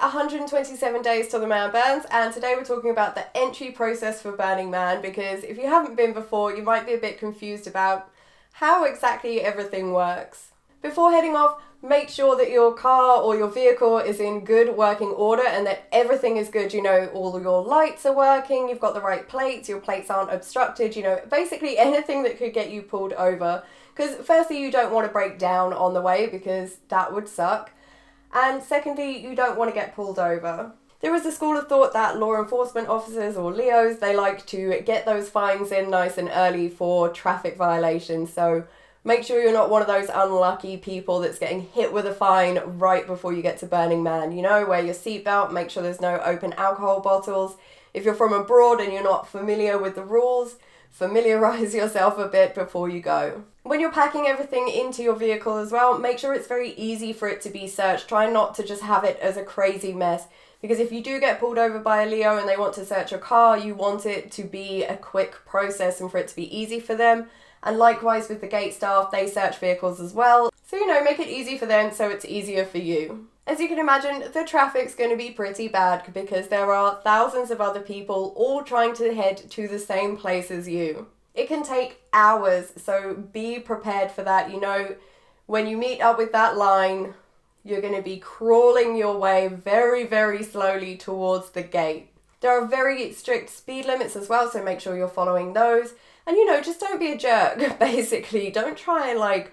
127 days till the man burns, and today we're talking about the entry process for Burning Man, because if you haven't been before, you might be a bit confused about how exactly everything works. Before heading off, make sure that your car or your vehicle is in good working order and that everything is good. You know, all your lights are working, you've got the right plates, your plates aren't obstructed, you know, basically anything that could get you pulled over. Because firstly, you don't want to break down on the way because that would suck. And secondly, you don't want to get pulled over. There is a school of thought that law enforcement officers, or LEOs, they like to get those fines in nice and early for traffic violations. So make sure you're not one of those unlucky people that's getting hit with a fine right before you get to Burning Man. You know, wear your seatbelt, make sure there's no open alcohol bottles. If you're from abroad and you're not familiar with the rules, familiarize yourself a bit before you go. When you're packing everything into your vehicle as well, make sure it's very easy for it to be searched. Try not to just have it as a crazy mess, because if you do get pulled over by a Leo and they want to search your car, you want it to be a quick process and for it to be easy for them. And likewise with the gate staff, they search vehicles as well. So, you know, make it easy for them so it's easier for you. As you can imagine, the traffic's going to be pretty bad because there are thousands of other people all trying to head to the same place as you. It can take hours, so be prepared for that. You know, when you meet up with that line, you're going to be crawling your way very, very slowly towards the gate. There are very strict speed limits as well, so make sure you're following those. And, you know, just don't be a jerk, basically. Don't try and,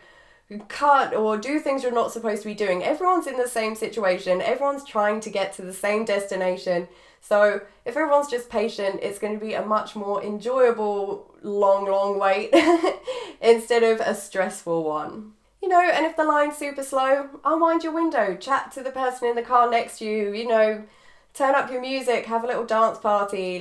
cut or do things you're not supposed to be doing. Everyone's in the same situation. Everyone's trying to get to the same destination. So if everyone's just patient, it's going to be a much more enjoyable long wait instead of a stressful one. You know, and if the line's super slow, unwind your window, chat to the person in the car next to you, you know, turn up your music, have a little dance party,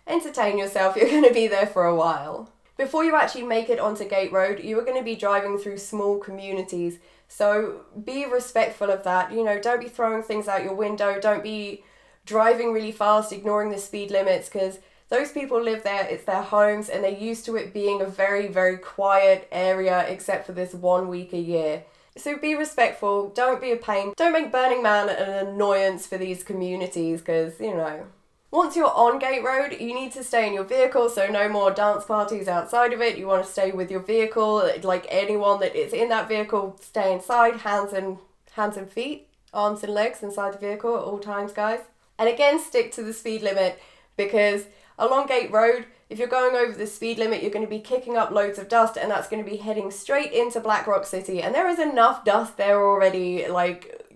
entertain yourself. You're going to be there for a while. Before you actually make it onto Gate Road, you are going to be driving through small communities. So be respectful of that. You know, don't be throwing things out your window. Don't be driving really fast, ignoring the speed limits, because those people live there, it's their homes, and they're used to it being a very, very quiet area except for this 1 week a year. So be respectful, don't be a pain. Don't make Burning Man an annoyance for these communities, because, you know. Once you're on Gate Road, you need to stay in your vehicle, so no more dance parties outside of it. You want to stay with your vehicle. Like anyone that is in that vehicle, stay inside, hands and feet, arms and legs inside the vehicle at all times, guys. And again, stick to the speed limit, because along Gate Road, if you're going over the speed limit, you're going to be kicking up loads of dust, and that's going to be heading straight into Black Rock City. And there is enough dust there already.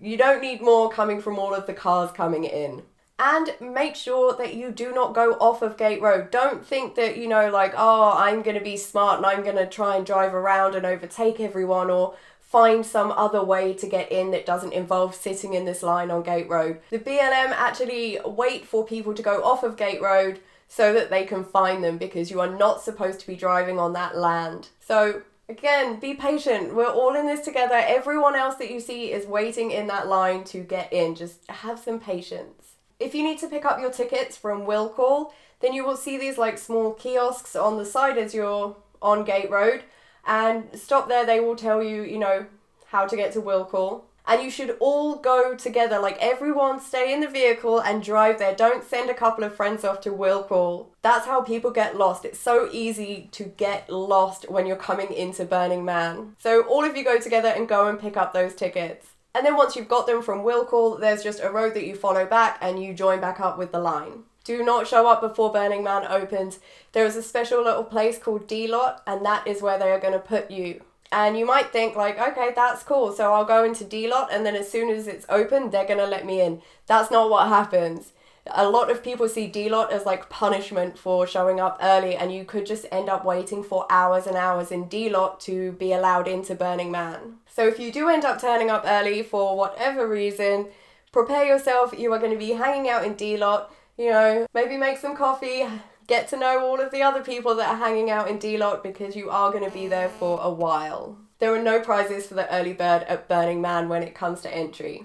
You don't need more coming from all of the cars coming in. And make sure that you do not go off of Gate Road. Don't think that, you know, I'm going to be smart and I'm going to try and drive around and overtake everyone, or find some other way to get in that doesn't involve sitting in this line on Gate Road. The BLM actually wait for people to go off of Gate Road so that they can find them, because you are not supposed to be driving on that land. So again, be patient. We're all in this together. Everyone else that you see is waiting in that line to get in. Just have some patience. If you need to pick up your tickets from Will Call, then you will see these small kiosks on the side as you're on Gate Road, and stop there. They will tell you, you know, how to get to Will Call. And you should all go together, everyone stay in the vehicle and drive there. Don't send a couple of friends off to Will Call. That's how people get lost. It's so easy to get lost when you're coming into Burning Man. So all of you go together and go and pick up those tickets. And then once you've got them from Will Call, there's just a road that you follow back and you join back up with the line. Do not show up before Burning Man opens. There is a special little place called D-Lot, and that is where they are going to put you. And you might think okay, that's cool, so I'll go into D-Lot, and then as soon as it's open, they're going to let me in. That's not what happens. A lot of people see D-Lot as punishment for showing up early, and you could just end up waiting for hours and hours in D-Lot to be allowed into Burning Man. So if you do end up turning up early for whatever reason, prepare yourself. You are going to be hanging out in D-Lot, you know, maybe make some coffee, get to know all of the other people that are hanging out in D-Lot, because you are going to be there for a while. There are no prizes for the early bird at Burning Man when it comes to entry.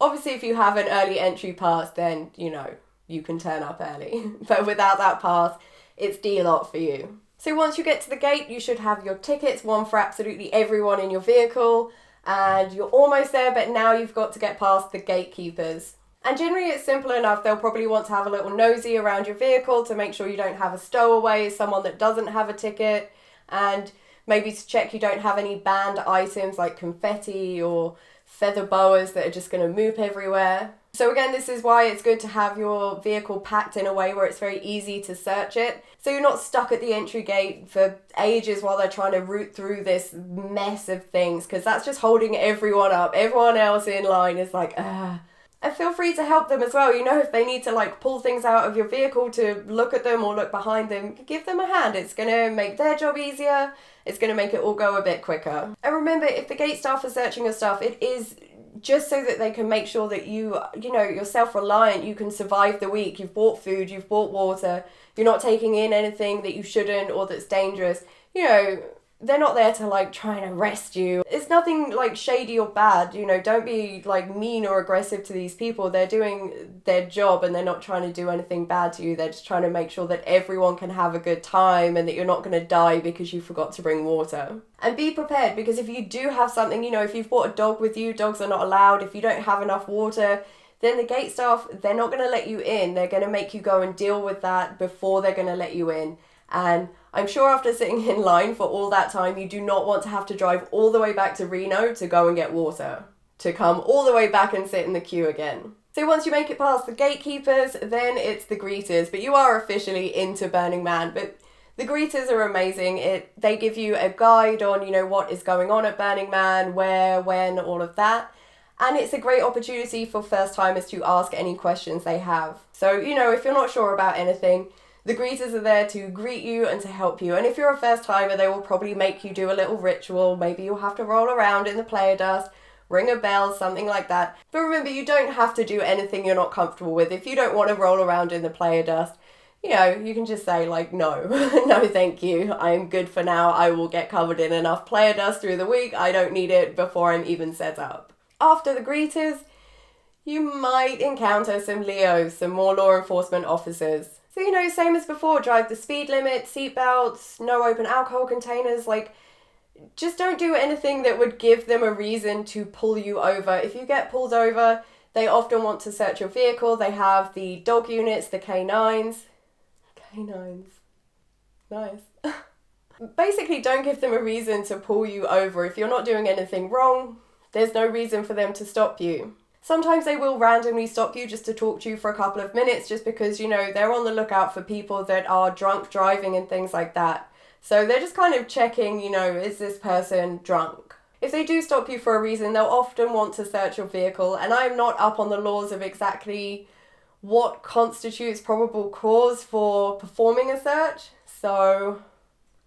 Obviously, if you have an early entry pass, then, you know, you can turn up early. But without that pass, it's D-Lot for you. So once you get to the gate, you should have your tickets, one for absolutely everyone in your vehicle, and you're almost there, but now you've got to get past the gatekeepers. And generally it's simple enough. They'll probably want to have a little nosy around your vehicle to make sure you don't have a stowaway, someone that doesn't have a ticket, and maybe to check you don't have any banned items like confetti or feather boas that are just going to moop everywhere. So again, this is why it's good to have your vehicle packed in a way where it's very easy to search it. So you're not stuck at the entry gate for ages while they're trying to root through this mess of things, because that's just holding everyone up. Everyone else in line is like, ah. And feel free to help them as well. You know, if they need to like pull things out of your vehicle to look at them or look behind them, give them a hand. It's going to make their job easier. It's going to make it all go a bit quicker. And remember, if the gate staff are searching your stuff, it is just so that they can make sure that you're self-reliant, you can survive the week. You've bought food, you've bought water, you're not taking in anything that you shouldn't or that's dangerous. You know, they're not there to like try and arrest you. It's nothing like shady or bad, you know, don't be like mean or aggressive to these people. They're doing their job and they're not trying to do anything bad to you. They're just trying to make sure that everyone can have a good time and that you're not going to die because you forgot to bring water. And be prepared, because if you do have something, you know, if you've brought a dog with you, dogs are not allowed. If you don't have enough water, then the gate staff, they're not going to let you in. They're going to make you go and deal with that before they're going to let you in. And I'm sure after sitting in line for all that time, you do not want to have to drive all the way back to Reno to go and get water, to come all the way back and sit in the queue again. So once you make it past the gatekeepers, then it's the greeters. But you are officially into Burning Man. But the greeters are amazing. They give you a guide on, you know, what is going on at Burning Man, where, when, all of that. And it's a great opportunity for first timers to ask any questions they have. So, you know, if you're not sure about anything, the greeters are there to greet you and to help you. And if you're a first timer, they will probably make you do a little ritual. Maybe you'll have to roll around in the player dust, ring a bell, something like that. But remember, you don't have to do anything you're not comfortable with. If you don't want to roll around in the player dust, you know, you can just say like, no, no, thank you. I am good for now. I will get covered in enough player dust through the week. I don't need it before I'm even set up. After the greeters, you might encounter some Leos, some more law enforcement officers. So, you know, same as before, drive the speed limit, seatbelts, no open alcohol containers, like, just don't do anything that would give them a reason to pull you over. If you get pulled over, they often want to search your vehicle. They have the dog units, the canines. Canines. Nice. Basically, don't give them a reason to pull you over. If you're not doing anything wrong, there's no reason for them to stop you. Sometimes they will randomly stop you just to talk to you for a couple of minutes, just because, you know, they're on the lookout for people that are drunk driving and things like that. So they're just kind of checking, you know, is this person drunk? If they do stop you for a reason, they'll often want to search your vehicle. And I'm not up on the laws of exactly what constitutes probable cause for performing a search. So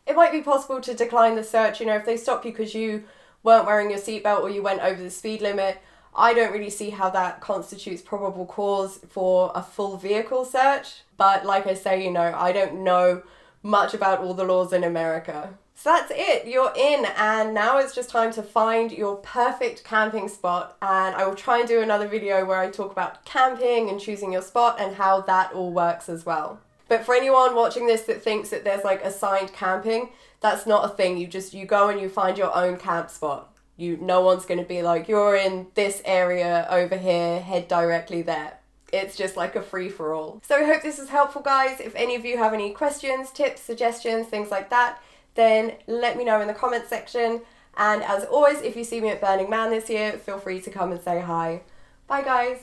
it might be possible to decline the search, you know, if they stop you because you weren't wearing your seatbelt or you went over the speed limit. I don't really see how that constitutes probable cause for a full vehicle search. But like I say, you know, I don't know much about all the laws in America. So that's it, you're in, and now it's just time to find your perfect camping spot. And I will try and do another video where I talk about camping and choosing your spot and how that all works as well. But for anyone watching this that thinks that there's like assigned camping, that's not a thing. You go and you find your own camp spot. No one's going to be like, you're in this area over here, head directly there. It's just like a free-for-all. So I hope this was helpful, guys. If any of you have any questions, tips, suggestions, things like that, then let me know in the comments section. And as always, if you see me at Burning Man this year, feel free to come and say hi. Bye, guys.